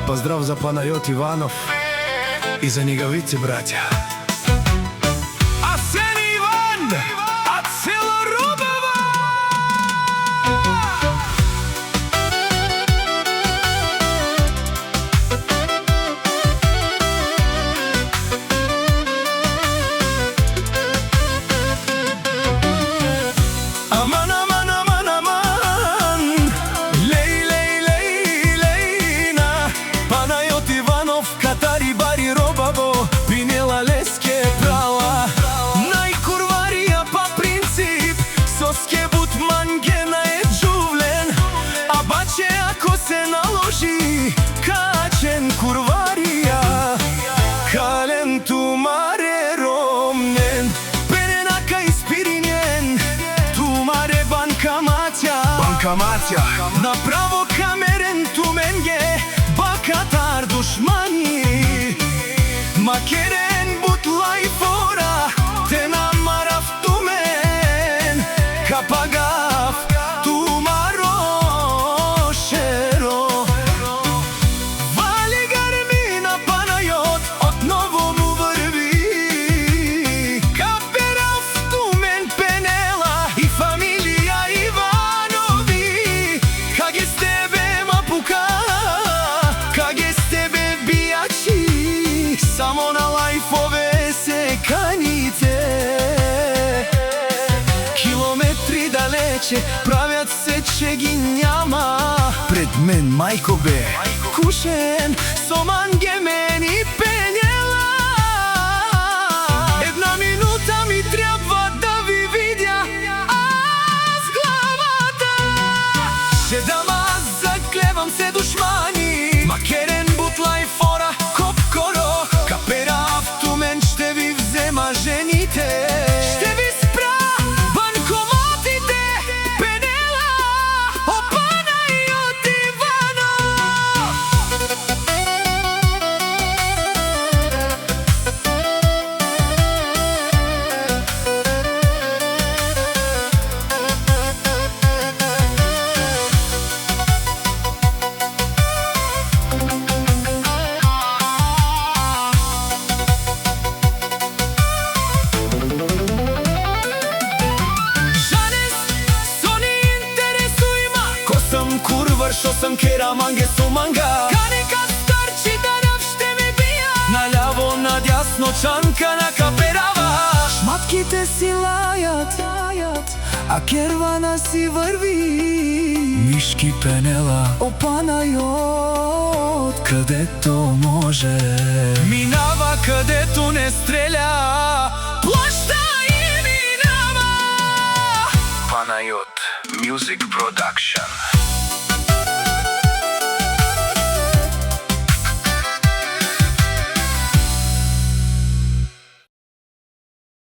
Поздрав за Панајот Иванов и за неговите браќа. Асен Иван, од село Рубево! Аман, аман, аман, аман, лей, лей, лей, лейна, Панајот Иванов, Катари, Бари, Робаво, Пинела, Леске, Прала, најкурварија па принцип, со скебут мангена е джувлен, а баче ако се наложи, качен курварија, кален тумаре ромнен, пененака испиринен, тумаре банка матја, направо камерен туменге, бакатар душмани, макерен бутлај фора, те намарав тумен, капагав тумаро шеро. Вали гармина Панајот, одново му врви, каперав тумен Пенела и фамилија Иванови, каге с тебе мапука, каге с тебе бијачи, само на лајфове се каните. Километри далече, правят се че ги няма, пред мен мајко бе, кушен со мангемен и Пенела. Една минута ми треба да ви видя, аз главата. Седам аз, заклевам се душмани, макерен бутлај фора, копкоро, каперав тумен, ще ви взема жените, ще ви спра банкоматите, Пенела, о Панајот Иванов. Жанес, со ни интересујма, ко сам курвар, шо сам кера манге со манга, каника старчи дарав ще ми бија, наљаво надјасно чанка на каперава. Шматките си лајат, а кервана си врви, мишки Пенела, о Панајот, кадето може, минава кадето не стреля, плашта и минава. Панајот Music Production.